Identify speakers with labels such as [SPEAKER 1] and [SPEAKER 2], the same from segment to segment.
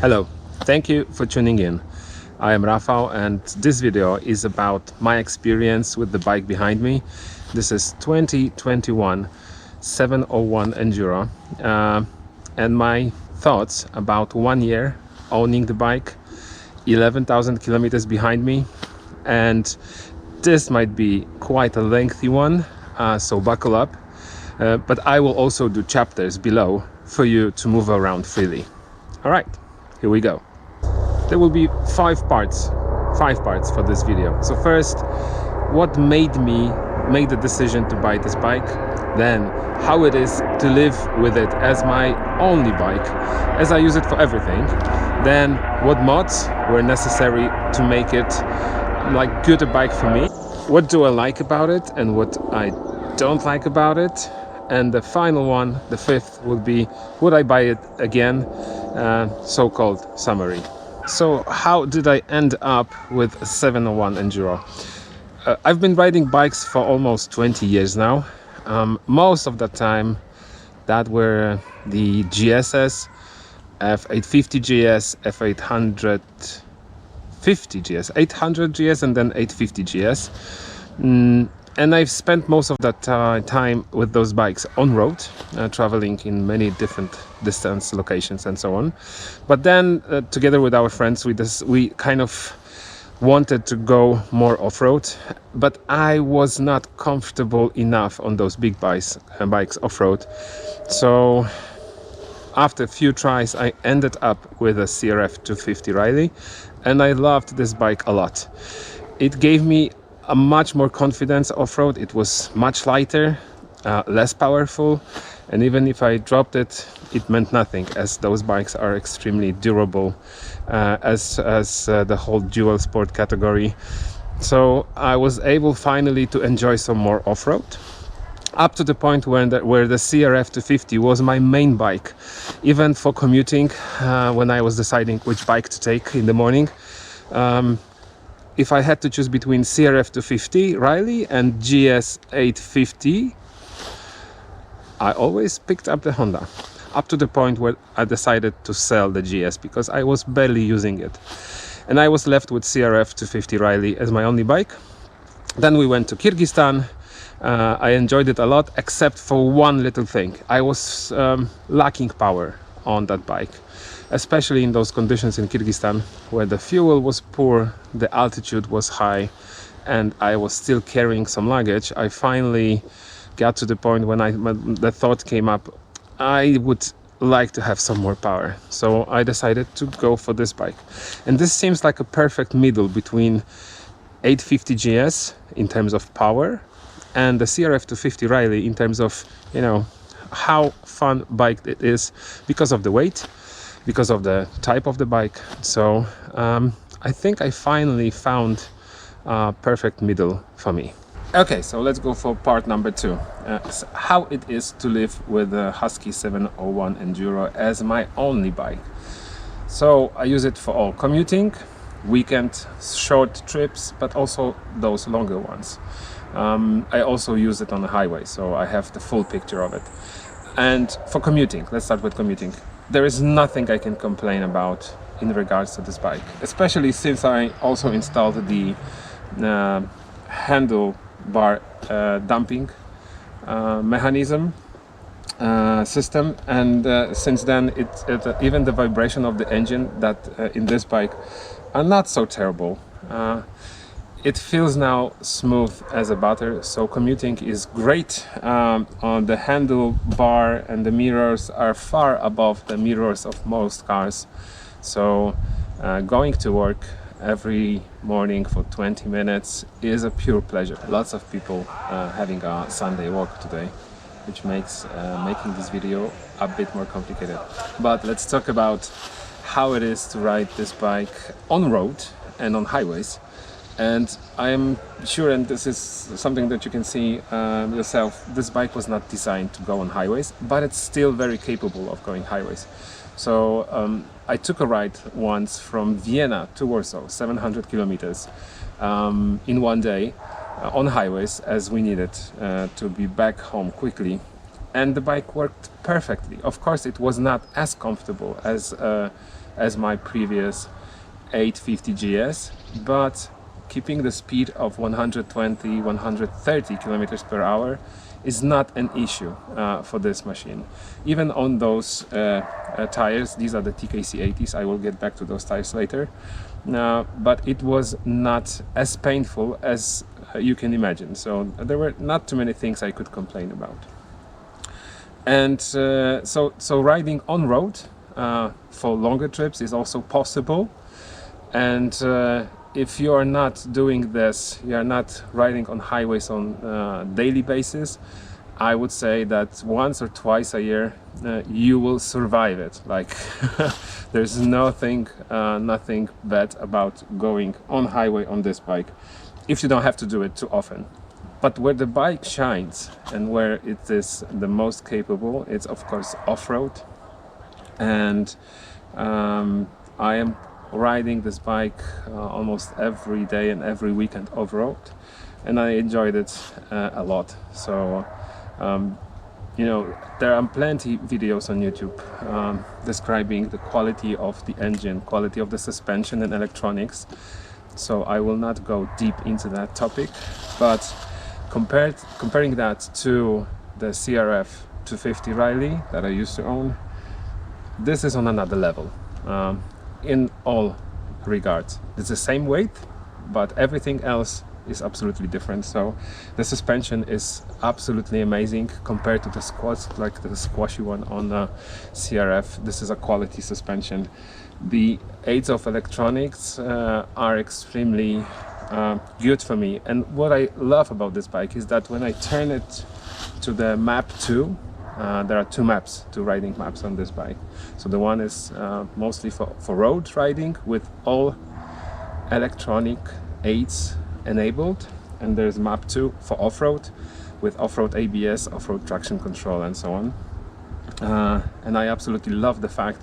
[SPEAKER 1] Hello, thank you for tuning in. I am Rafał and this video is about my experience with the bike behind me. This is 2021 701 Enduro and my thoughts about 1 year owning the bike, 11,000 kilometers behind me, and this might be quite a lengthy one, so buckle up. But I will also do chapters below for you to move around freely. All right, here we go. There will be five parts for this video. So first, what made me make the decision to buy this bike, then how it is to live with it as my only bike, as I use it for everything, then what mods were necessary to make it like good a bike for me, what do I like about it and what I don't like about it, and the final one, the fifth, would be would I buy it again, so-called summary. So how did I end up with a 701 Enduro? I've been riding bikes for almost 20 years now. Most of the time that were the GSS, F850 GS, F850 GS, 800 GS and then 850 GS. And I've spent most of that time with those bikes on road, traveling in many different distance locations and so on. But then together with our friends, we kind of wanted to go more off-road, but I was not comfortable enough on those big bikes off-road. So after a few tries, I ended up with a CRF 250 Riley, and I loved this bike a lot. It gave me a much more confidence off-road. It was much lighter, less powerful, and even if I dropped it, it meant nothing, as those bikes are extremely durable, as the whole dual sport category. So I was able finally to enjoy some more off-road, up to the point where the CRF 250 was my main bike, even for commuting, when I was deciding which bike to take in the morning. If I had to choose between CRF 250 Riley and GS 850, I always picked up the Honda, up to the point where I decided to sell the GS because I was barely using it. And I was left with CRF 250 Riley as my only bike. Then we went to Kyrgyzstan. I enjoyed it a lot, except for one little thing. I was lacking power on that bike, especially in those conditions in Kyrgyzstan where the fuel was poor, the altitude was high, and I was still carrying some luggage. I finally got to the point when the thought came up, I would like to have some more power. So I decided to go for this bike. And this seems like a perfect middle between 850 GS in terms of power and the CRF 250 Riley in terms of, you know, how fun bike it is because of the weight, because of the type of the bike. So I think I finally found a perfect middle for me. Okay, so let's go for part number two. How it is to live with the Husky 701 Enduro as my only bike. So I use it for all commuting, weekend, short trips, but also those longer ones. I also use it on the highway, so I have the full picture of it. And for commuting, let's start with commuting. There is nothing I can complain about in regards to this bike, especially since I also installed the handlebar damping mechanism system, and since then even the vibration of the engine that in this bike are not so terrible. It feels now smooth as a butter, so commuting is great. On the handlebar and the mirrors are far above the mirrors of most cars. So going to work every morning for 20 minutes is a pure pleasure. Lots of people having a Sunday walk today, which makes making this video a bit more complicated. But let's talk about how it is to ride this bike on road and on highways. And I am sure, and this is something that you can see yourself, this bike was not designed to go on highways, but it's still very capable of going highways. So I took a ride once from Vienna to Warsaw, 700 kilometers in one day on highways, as we needed to be back home quickly. And the bike worked perfectly. Of course, it was not as comfortable as as my previous 850 GS, but keeping the speed of 120, 130 kilometers per hour is not an issue for this machine. Even on those tires, these are the TKC 80s, I will get back to those tires later, but it was not as painful as you can imagine. So there were not too many things I could complain about. And so riding on road for longer trips is also possible. And if you are not doing this, you are not riding on highways on daily basis, I would say that once or twice a year you will survive it. Like there's nothing bad about going on highway on this bike if you don't have to do it too often. But where the bike shines and where it is the most capable, it's of course off-road. And I am riding this bike almost every day and every weekend off-road, and I enjoyed it a lot. So you know, there are plenty videos on YouTube describing the quality of the engine, quality of the suspension and electronics, so I will not go deep into that topic, but comparing that to the CRF 250 Riley that I used to own, this is on another level. In all regards, it's the same weight, but everything else is absolutely different. So the suspension is absolutely amazing compared to the squats, like the squashy one on the CRF. This is a quality suspension. The aids of electronics are extremely good for me, and what I love about this bike is that when I turn it to the map 2, there are two maps, two riding maps on this bike. So the one is mostly for road riding with all electronic aids enabled, and there's map 2 for off-road with off-road ABS, off-road traction control, and so on. And I absolutely love the fact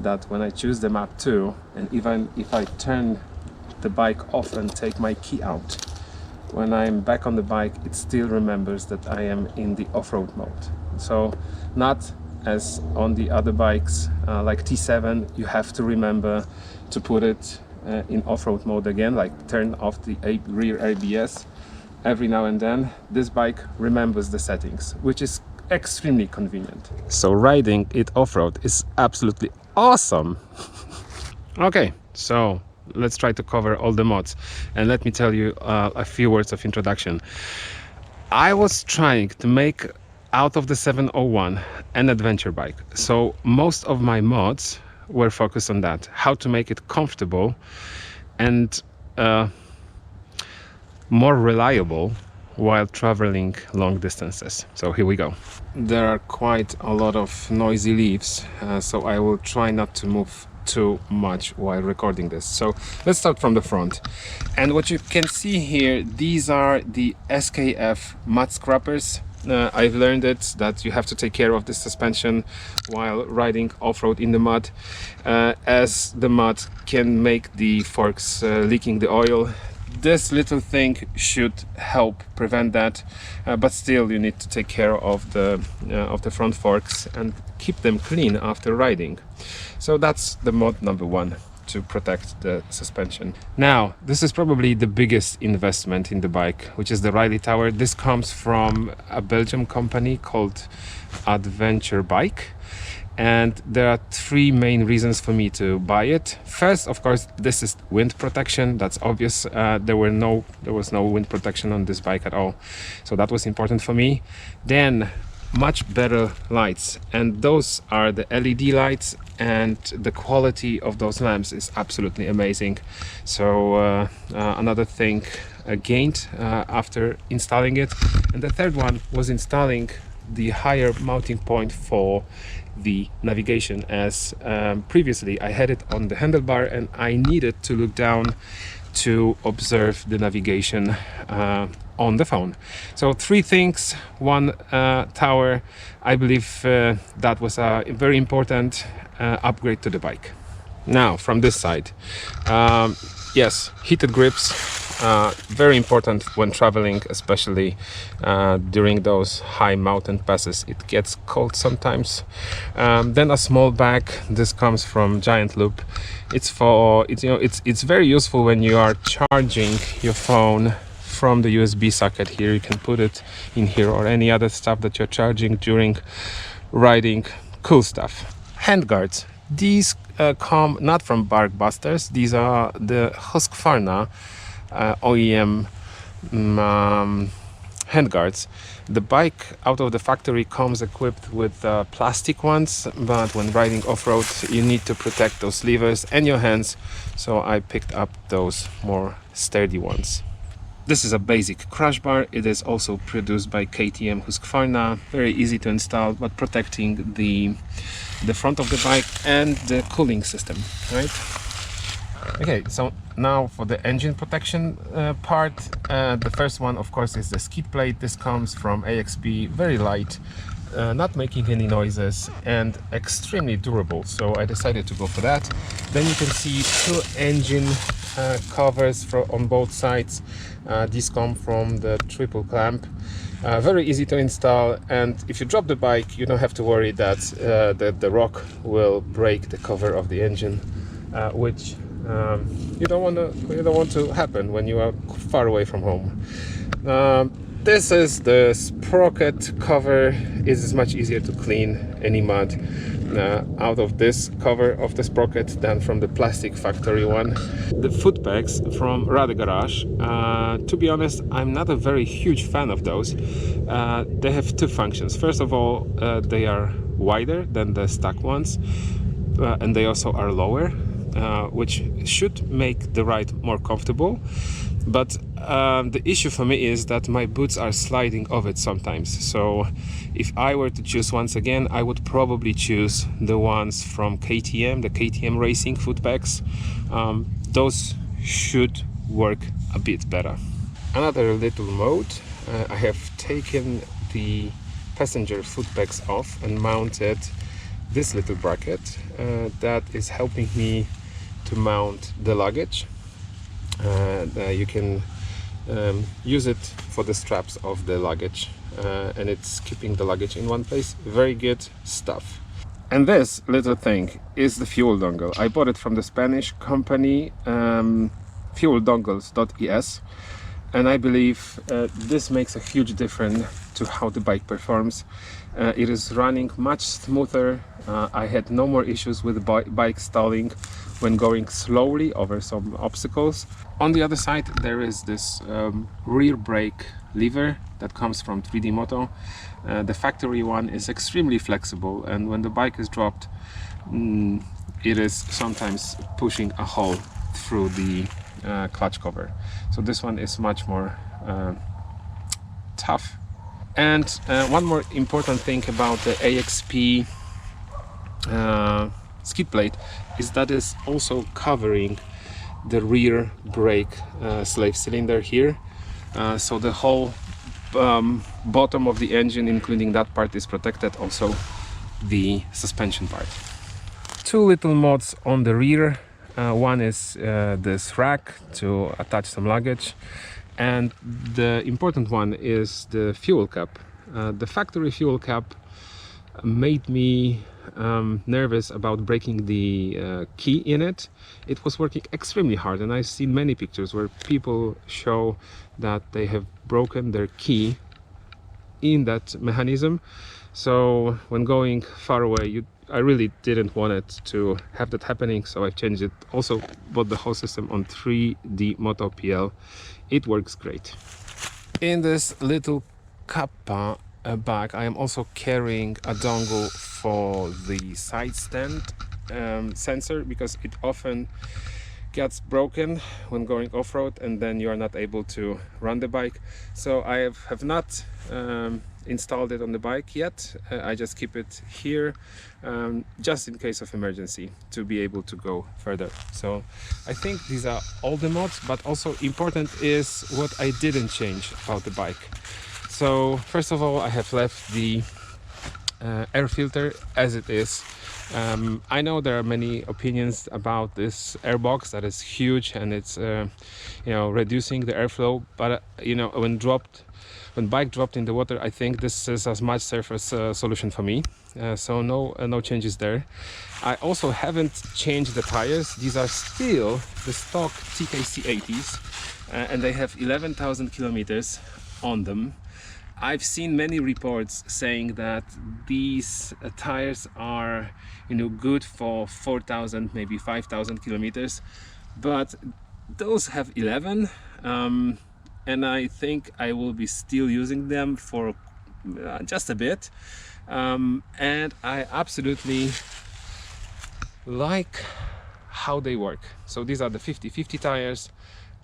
[SPEAKER 1] that when I choose the map 2, and even if I turn the bike off and take my key out, when I'm back on the bike, it still remembers that I am in the off-road mode. So not as on the other bikes like T7, you have to remember to put it in off-road mode again, like turn off the rear ABS every now and then. This bike remembers the settings, which is extremely convenient. So riding it off-road is absolutely awesome. Okay, so let's try to cover all the mods, and let me tell you a few words of introduction. I was trying to make out of the 701 an adventure bike, so most of my mods were focused on that, how to make it comfortable and more reliable while traveling long distances. So here we go. There are quite a lot of noisy leaves, so I will try not to move too much while recording this. So let's start from the front, and what you can see here, these are the SKF mud scrubbers. I've learned it that you have to take care of the suspension while riding off-road in the mud, as the mud can make the forks leaking the oil. This little thing should help prevent that, but still you need to take care of the front forks and keep them clean after riding. So that's the mod number 1, to protect the suspension. Now, this is probably the biggest investment in the bike, which is the Riley Tower. This comes from a Belgian company called Adventure Bike, and there are 3 main reasons for me to buy it. First, of course, this is wind protection. That's obvious. There was no wind protection on this bike at all, so that was important for me. Then much better lights, and those are the LED lights, and the quality of those lamps is absolutely amazing. So another thing gained after installing it. And the third one was installing the higher mounting point for the navigation, as previously I had it on the handlebar and I needed to look down to observe the navigation on the phone. So 3 things, 1 tower. I believe that was a very important upgrade to the bike. Now from this side, yes, heated grips, very important when traveling, especially during those high mountain passes. It gets cold sometimes. Then a small bag. This comes from Giant Loop. It's very useful when you are charging your phone from the USB socket. Here you can put it in here, or any other stuff that you're charging during riding. Cool stuff. Handguards. These come not from Barkbusters. These are the Husqvarna OEM handguards. The bike out of the factory comes equipped with plastic ones, but when riding off-road you need to protect those levers and your hands, so I picked up those more sturdy ones. This is a basic crash bar. It is also produced by KTM Husqvarna. Very easy to install, but protecting the front of the bike and the cooling system, right? Okay, so now for the engine protection part. The first one, of course, is the skid plate. This comes from AXP, very light, not making any noises, and extremely durable, so I decided to go for that. Then you can see two engine covers on both sides. These come from the triple clamp. Very easy to install, and if you drop the bike, you don't have to worry that the rock will break the cover of the engine, which you don't want to happen when you are far away from home. This is the sprocket cover. It is much easier to clean any mud out of this cover of the sprocket than from the plastic factory one. The foot pegs from Rade Garage. To be honest, I'm not a very huge fan of those. They have two functions. First of all, they are wider than the stock ones, and they also are lower, which should make the ride more comfortable. But the issue for me is that my boots are sliding off it sometimes. So if I were to choose once again, I would probably choose the ones from KTM, the KTM Racing foot pegs. Those should work a bit better. Another little mode, I have taken the passenger foot pegs off and mounted this little bracket that is helping me to mount the luggage. You can use it for the straps of the luggage, and it's keeping the luggage in one place. Very good stuff. And this little thing is the fuel dongle. I bought it from the Spanish company fueldongles.es, and I believe this makes a huge difference to how the bike performs. It is running much smoother. I had no more issues with the bike stalling when going slowly over some obstacles. On the other side, there is this rear brake lever that comes from 3D Moto. The factory one is extremely flexible, and when the bike is dropped, it is sometimes pushing a hole through the clutch cover. So this one is much more tough. And one more important thing about the AXP skid plate is that it's also covering the rear brake slave cylinder here, so the whole bottom of the engine, including that part, is protected, also the suspension part. Two little mods on the rear. One is this rack to attach some luggage, and the important one is the fuel cap. The factory fuel cap made me nervous about breaking the key in it. It was working extremely hard, and I've seen many pictures where people show that they have broken their key in that mechanism. So when going far away, I really didn't want it to have that happening, so I've changed it. Also bought the whole system on 3D Moto PL. It works great. In this little Kappa bag, I am also carrying a dongle for the side stand sensor, because it often gets broken when going off-road, and then you are not able to run the bike. So I have not installed it on the bike yet. I just keep it here just in case of emergency, to be able to go further. So I think these are all the mods, but also important is what I didn't change about the bike. So first of all, I have left the air filter as it is. I know there are many opinions about this airbox that is huge and it's reducing the airflow, but when bike dropped in the water, I think this is a much safer solution for me. So no changes there. I also haven't changed the tires. These are still the stock TKC 80s, and they have 11,000 kilometers on them. I've seen many reports saying that these tires are good for 4,000, maybe 5,000 kilometers, but those have 11, and I think I will be still using them for just a bit, and I absolutely like how they work. So these are the 50/50 tires,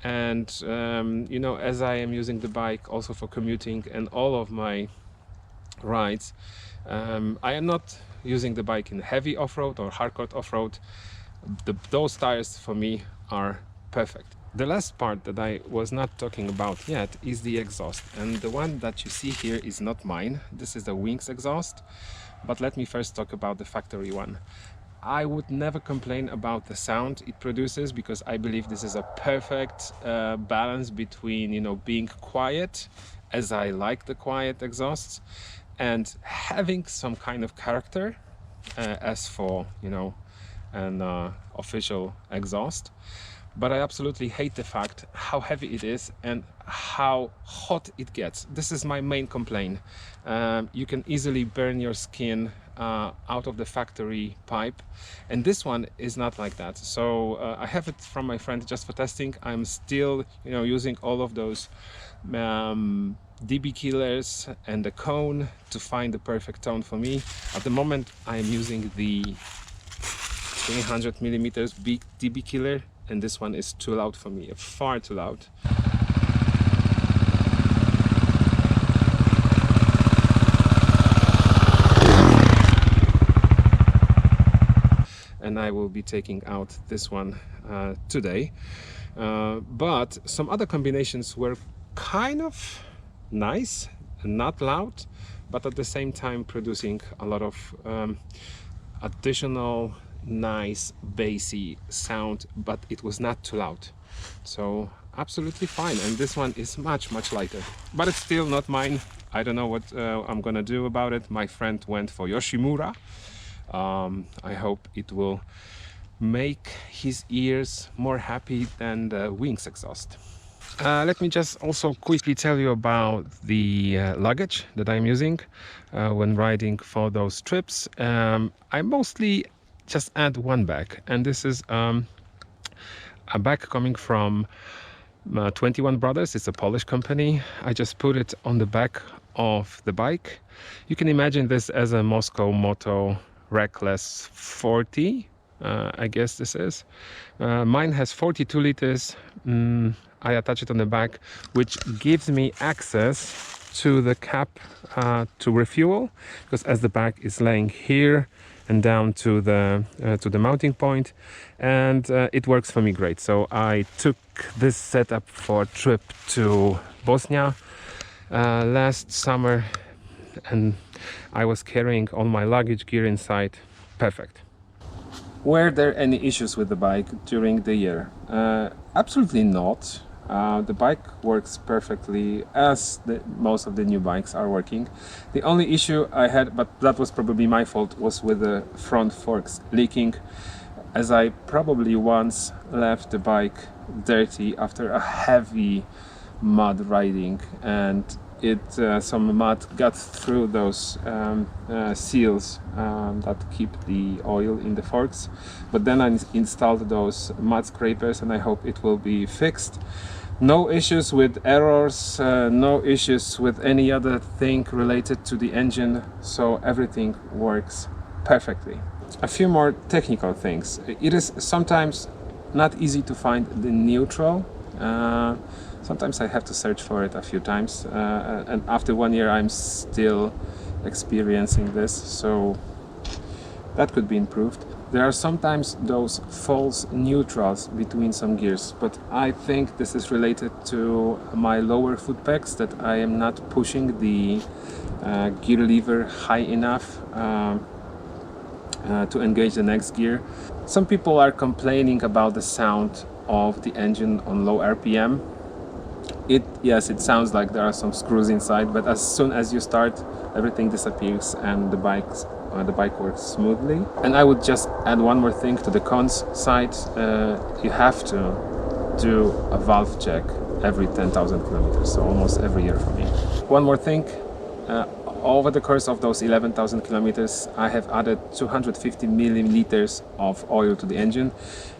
[SPEAKER 1] and as I am using the bike also for commuting and all of my rides, I am not using the bike in heavy off-road or hardcore off-road. Those tires for me are perfect. The last part that I was not talking about yet is the exhaust, and the one that you see here is not mine. This is the Wings exhaust, but let me first talk about the factory one. I would never complain about the sound it produces, because I believe this is a perfect balance between being quiet, as I like the quiet exhausts, and having some kind of character as for an official exhaust. But I absolutely hate the fact how heavy it is and how hot it gets. This is my main complaint. You can easily burn your skin out of the factory pipe, and this one is not like that. So I have it from my friend just for testing. I'm still using all of those dB killers and the cone to find the perfect tone for me. At the moment I am using the 300 millimeters big dB killer, and this one is too loud for me, far too loud. And I will be taking out this one today. But some other combinations were kind of nice and not loud, but at the same time producing a lot of additional nice bassy sound, but it was not too loud. So absolutely fine. And this one is much lighter, but it's still not mine. I don't know what I'm gonna do about it. My friend went for Yoshimura. I hope it will make his ears more happy than the Wings exhaust. Let me just also quickly tell you about the luggage that I'm using when riding for those trips. I mostly just add one bag, and this is a bag coming from 21 Brothers. It's a Polish company. I just put it on the back of the bike. You can imagine this as a Moscow Moto Reckless 40, I guess this is. Mine has 42 liters. I attach it on the back, which gives me access to the cap to refuel, because as the bag is laying here and down to the mounting point, and it works for me great. So I took this setup for a trip to Bosnia last summer, and I was carrying all my luggage gear inside. Perfect. Were there any issues with the bike during the year? Absolutely not. The bike works perfectly, as most of the new bikes are working. The only issue I had, but that was probably my fault, was with the front forks leaking, as I probably once left the bike dirty after a heavy mud riding, and some mud got through those seals that keep the oil in the forks. But then I installed those mud scrapers, and I hope it will be fixed. No issues with errors, no issues with any other thing related to the engine, so everything works perfectly. A few more technical things. It is sometimes not easy to find the neutral. Sometimes I have to search for it a few times, and after 1 year I'm still experiencing this, so that could be improved. There are sometimes those false neutrals between some gears, but I think this is related to my lower foot pegs, that I am not pushing the gear lever high enough to engage the next gear. Some people are complaining about the sound of the engine on low RPM. Yes, it sounds like there are some screws inside, but as soon as you start, everything disappears and the bike works smoothly. And I would just add one more thing to the cons side. You have to do a valve check every 10,000 kilometers, so almost every year for me. One more thing, over the course of those 11,000 kilometers, I have added 250 milliliters of oil to the engine,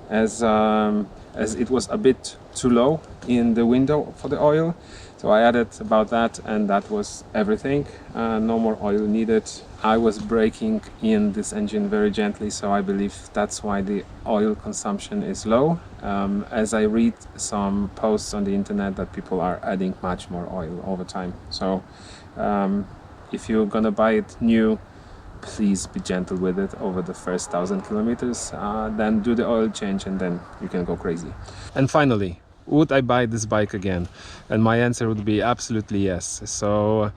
[SPEAKER 1] as it was a bit too low in the window for the oil. So I added about that, and that was everything. No more oil needed. I was braking in this engine very gently, so I believe that's why the oil consumption is low. As I read some posts on the internet that people are adding much more oil over time. So if you're gonna buy it new, please be gentle with it over the first 1,000 kilometers. Then do the oil change, and then you can go crazy. And finally, would I buy this bike again? And my answer would be absolutely yes. So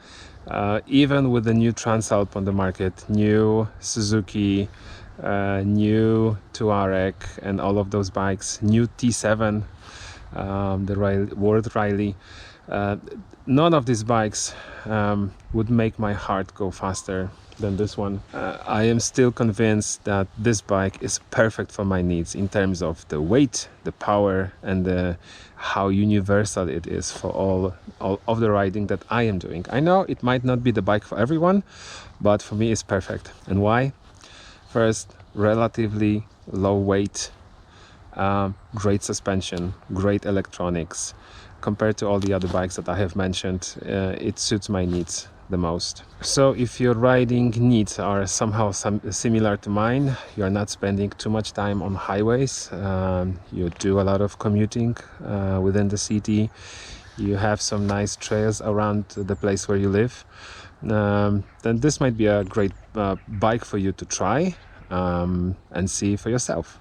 [SPEAKER 1] even with the new Transalp on the market, new Suzuki, new Touareg, and all of those bikes, new T7, the World Rally, none of these bikes would make my heart go faster than this one. I am still convinced that this bike is perfect for my needs in terms of the weight, the power, and how universal it is for all of the riding that I am doing. I know it might not be the bike for everyone, but for me it's perfect. And why? First, relatively low weight, great suspension, great electronics. Compared to all the other bikes that I have mentioned, it suits my needs the most. So if your riding needs are somehow similar to mine, you are not spending too much time on highways, you do a lot of commuting within the city, you have some nice trails around the place where you live, then this might be a great bike for you to try and see for yourself.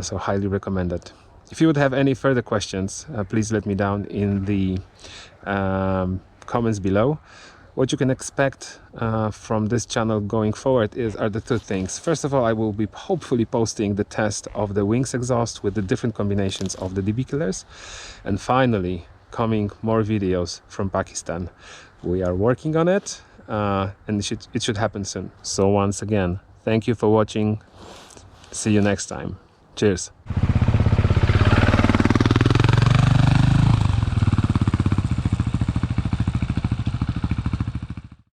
[SPEAKER 1] So highly recommend it. If you would have any further questions, please let me down in the comments below. What you can expect from this channel going forward are the two things. First of all, I will be hopefully posting the test of the Wings exhaust with the different combinations of the DB killers. And finally, coming more videos from Pakistan. We are working on it, and it should happen soon. So once again, thank you for watching. See you next time. Cheers.